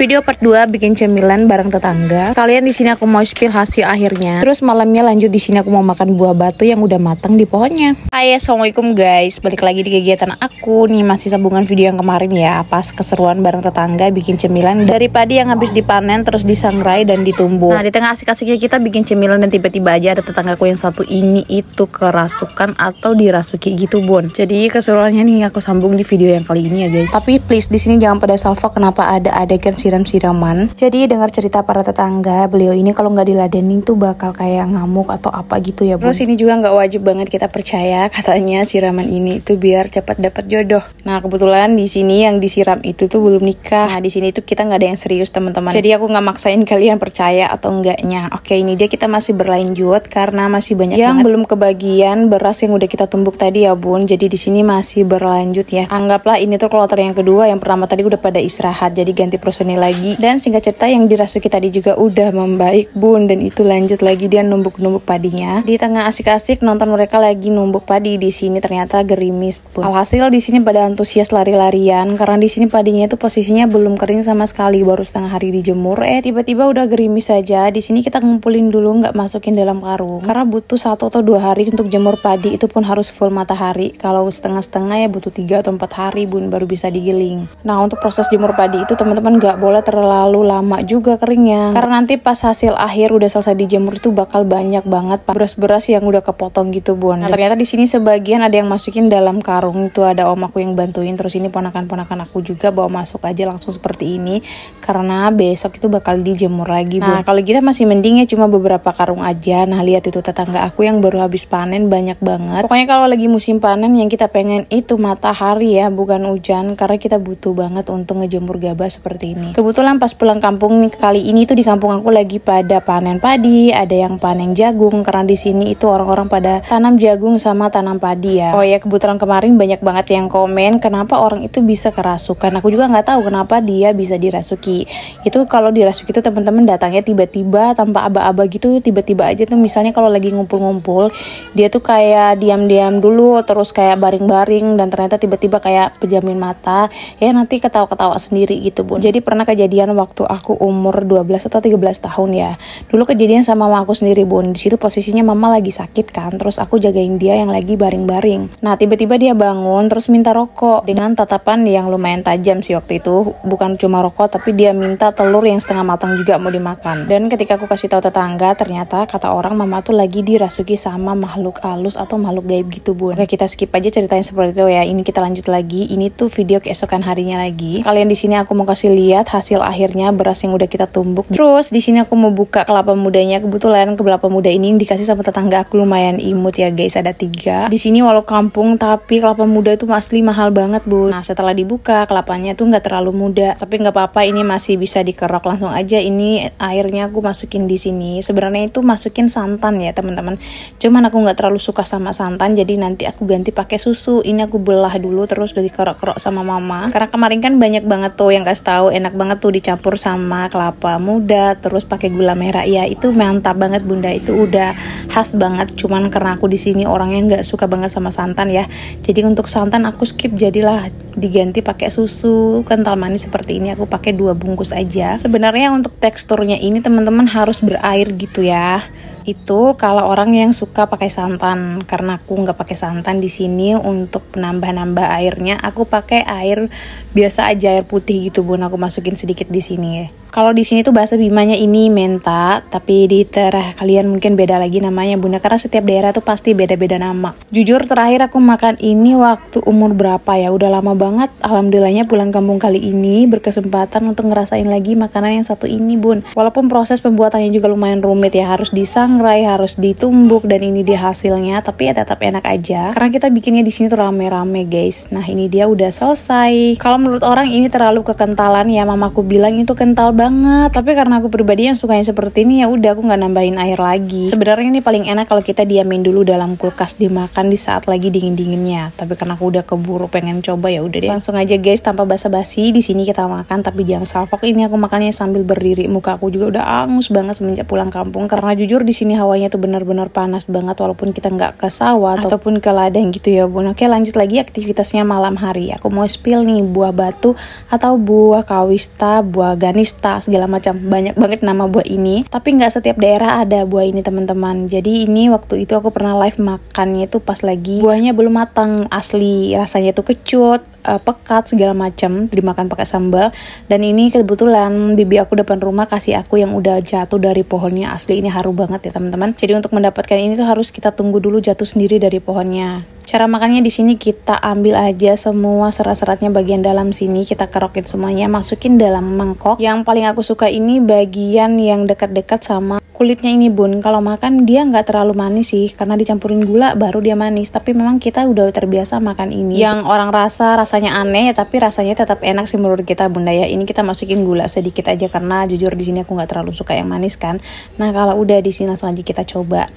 Video part 2 bikin cemilan bareng tetangga. Sekalian di sini aku mau spill hasil akhirnya. Terus malamnya lanjut di sini aku mau makan buah batu yang udah matang di pohonnya. Hai, assalamualaikum guys. Balik lagi di kegiatan aku nih, masih sambungan video yang kemarin ya. Pas keseruan bareng tetangga bikin cemilan dari padi yang habis dipanen terus disangrai dan ditumbuk. Nah, di tengah asik-asiknya kita bikin cemilan dan tiba-tiba aja ada tetanggaku yang satu ini itu kerasukan atau dirasuki gitu, Bun. Jadi keseruannya nih aku sambung di video yang kali ini ya guys. Tapi please di sini jangan pada salvo kenapa ada adegan siram-siraman. Jadi dengar cerita para tetangga, beliau ini kalau nggak diladenin tuh bakal kayak ngamuk atau apa gitu ya, Bun. Terus ini juga nggak wajib banget kita percaya, katanya siraman ini itu biar cepat dapat jodoh. Nah, kebetulan di sini yang disiram itu tuh belum nikah. Nah, di sini tuh kita nggak ada yang serius, teman-teman. Jadi aku nggak maksain kalian percaya atau enggaknya. Oke, ini dia kita masih berlanjut karena masih banyak yang belum kebagian beras yang udah kita tumbuk tadi ya, Bun. Jadi di sini masih berlanjut ya. Anggaplah ini tuh kloter yang kedua, yang pertama tadi udah pada istirahat. Jadi ganti personil lagi. Dan singkat cerita yang dirasuki tadi juga udah membaik, Bun. Dan itu lanjut lagi dia numbuk-numbuk padinya. Di tengah asik-asik nonton mereka lagi numbuk padi, di sini ternyata gerimis, Bun. Alhasil di sini pada antusias lari-larian karena di sini padinya itu posisinya belum kering sama sekali, baru setengah hari dijemur. Tiba-tiba udah gerimis saja. Di sini kita ngumpulin dulu, nggak masukin dalam karung karena butuh 1 atau 2 hari untuk jemur padi, itu pun harus full matahari. Kalau setengah-setengah ya butuh 3 atau 4 hari, Bun, baru bisa digiling. Nah, untuk proses jemur padi itu teman-teman nggak boleh terlalu lama juga keringnya, karena nanti pas hasil akhir udah selesai dijemur itu bakal banyak banget beras-beras yang udah kepotong gitu, Bun. Nah, ternyata di sini sebagian ada yang masukin dalam karung, itu ada om aku yang bantuin, terus ini ponakan-ponakan aku juga bawa masuk aja langsung seperti ini karena besok itu bakal dijemur lagi, Bun. Nah, kalau kita masih mending ya cuma beberapa karung aja. Nah, lihat itu tetangga aku yang baru habis panen banyak banget. Pokoknya kalau lagi musim panen yang kita pengen itu matahari ya, bukan hujan, karena kita butuh banget untuk ngejemur gabah seperti ini. Kebetulan pas pulang kampung nih kali ini tuh di kampung aku lagi pada panen padi, ada yang panen jagung karena di sini itu orang-orang pada tanam jagung sama tanam padi ya. Oh ya, kebetulan kemarin banyak banget yang komen kenapa orang itu bisa kerasukan. Aku juga nggak tahu kenapa dia bisa dirasuki. Itu kalau dirasuki itu teman-teman datangnya tiba-tiba tanpa aba-aba gitu, tiba-tiba aja tuh misalnya kalau lagi ngumpul-ngumpul dia tuh kayak diam-diam dulu terus kayak baring-baring dan ternyata tiba-tiba kayak pejamin mata ya, nanti ketawa-ketawa sendiri gitu, Bun. Jadi pernah kejadian waktu aku umur 12 atau 13 tahun ya. Dulu kejadian sama mama aku sendiri, Bun. Di situ posisinya mama lagi sakit kan, terus aku jagain dia yang lagi baring-baring. Nah, tiba-tiba dia bangun terus minta rokok dengan tatapan yang lumayan tajam sih waktu itu. Bukan cuma rokok tapi dia minta telur yang setengah matang juga mau dimakan. Dan ketika aku kasih tahu tetangga, ternyata kata orang mama tuh lagi dirasuki sama makhluk halus atau makhluk gaib gitu, Bun. Oke, kita skip aja ceritanya seperti itu ya. Ini kita lanjut lagi. Ini tuh video keesokan harinya lagi. Sekalian di sini aku mau kasih lihat hasil akhirnya beras yang udah kita tumbuk. Terus di sini aku mau buka kelapa mudanya. Kebetulan kelapa muda ini dikasih sama tetangga aku lumayan imut ya guys, ada 3. Di sini walau kampung tapi kelapa muda itu asli mahal banget, Bun. Nah, setelah dibuka kelapanya tuh nggak terlalu muda, tapi nggak apa-apa, ini masih bisa dikerok langsung aja. Ini airnya aku masukin di sini. Sebenarnya itu masukin santan ya teman-teman. Cuman aku nggak terlalu suka sama santan, jadi nanti aku ganti pakai susu. Ini aku belah dulu terus udah dikerok-kerok sama mama. Karena kemarin kan banyak banget tuh yang kasih tahu enak banget tuh dicampur sama kelapa muda terus pakai gula merah. Ya itu mantap banget, Bunda, itu udah khas banget. Cuman karena aku di sini orangnya nggak suka banget sama santan ya. Jadi untuk santan aku skip, jadilah diganti pakai susu kental manis seperti ini. Aku pakai 2 bungkus aja. Sebenarnya untuk teksturnya ini teman-teman harus berair gitu ya. Itu kalau orang yang suka pakai santan, karena aku nggak pakai santan di sini. Untuk penambah-nambah airnya aku pakai air biasa aja, air putih gitu, Bun. Aku masukin sedikit di sini ya. Kalau di sini tuh bahasa Bimanya ini menta, tapi di daerah kalian mungkin beda lagi namanya, Bunda, karena setiap daerah tuh pasti beda-beda nama. Jujur terakhir aku makan ini waktu umur berapa ya, udah lama banget. Alhamdulillahnya pulang kampung kali ini berkesempatan untuk ngerasain lagi makanan yang satu ini, Bun. Walaupun proses pembuatannya juga lumayan rumit ya, harus disangrai, harus ditumbuk, dan ini dia hasilnya, tapi ya tetap enak aja karena kita bikinnya di sini tuh rame-rame, guys. Nah, ini dia udah selesai. Kalau menurut orang ini terlalu kekentalan ya, mamaku bilang itu kental banget, tapi karena aku pribadi yang sukanya seperti ini ya udah aku nggak nambahin air lagi. Sebenarnya ini paling enak kalau kita diamin dulu dalam kulkas dimakan di saat lagi dingin-dinginnya, tapi karena aku udah keburu pengen coba ya udah deh langsung aja guys tanpa basa-basi di sini kita makan. Tapi jangan salfok, ini aku makannya sambil berdiri, muka aku juga udah angus banget semenjak pulang kampung karena jujur di sini hawanya tuh benar-benar panas banget walaupun kita nggak ke sawah ataupun ke ladang gitu ya bun. Oke, lanjut lagi aktivitasnya malam hari. Aku mau spill nih buah batu atau buah kawista, buah ganista, segala macam. Banyak banget nama buah ini. Tapi nggak setiap daerah ada buah ini teman-teman. Jadi ini waktu itu aku pernah live makannya tuh pas lagi buahnya belum matang asli. Rasanya tuh kecut, pekat segala macam, dimakan pakai sambal. Dan ini kebetulan bibi aku depan rumah kasih aku yang udah jatuh dari pohonnya. Asli ini harum banget ya teman-teman. Jadi untuk mendapatkan ini tuh harus kita tunggu dulu jatuh sendiri dari pohonnya. Cara makannya di sini kita ambil aja semua serat-seratnya bagian dalam sini, kita kerokin semuanya, masukin dalam mangkok. Yang paling aku suka ini bagian yang dekat-dekat sama kulitnya ini bun. Kalau makan dia nggak terlalu manis sih, karena dicampurin gula baru dia manis. Tapi memang kita udah terbiasa makan ini. Yang orang rasanya aneh, tapi rasanya tetap enak sih menurut kita bunda ya. Ini kita masukin gula sedikit aja karena jujur di sini aku nggak terlalu suka yang manis kan. Nah kalau udah di sini langsung aja kita coba.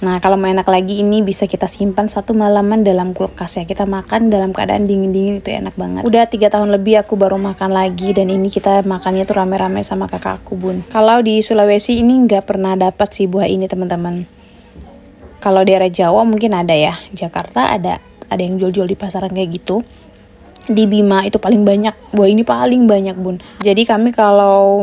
Nah kalau mau enak lagi ini bisa kita simpan 1 malaman dalam kulkas ya. Kita makan dalam keadaan dingin-dingin itu enak banget. Udah 3 tahun lebih aku baru makan lagi dan ini kita makannya tuh rame-rame sama kakak aku bun. Kalau di Sulawesi ini nggak pernah dapat sih buah ini teman-teman. Kalau daerah Jawa mungkin ada ya. Jakarta ada yang jual-jual di pasaran kayak gitu. Di Bima itu paling banyak. Buah ini paling banyak bun. Jadi kami kalau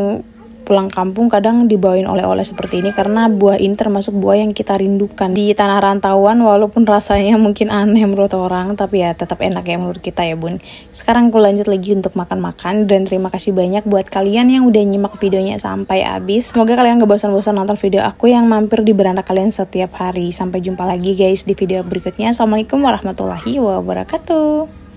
pulang kampung kadang dibawain oleh-oleh seperti ini karena buah ini termasuk buah yang kita rindukan di tanah rantauan, walaupun rasanya mungkin aneh menurut orang tapi ya tetap enak ya menurut kita ya bun. Sekarang aku lanjut lagi untuk makan-makan dan terima kasih banyak buat kalian yang udah nyimak videonya sampai habis. Semoga kalian gak bosan-bosan nonton video aku yang mampir di beranda kalian setiap hari. Sampai jumpa lagi guys di video berikutnya. Assalamualaikum warahmatullahi wabarakatuh.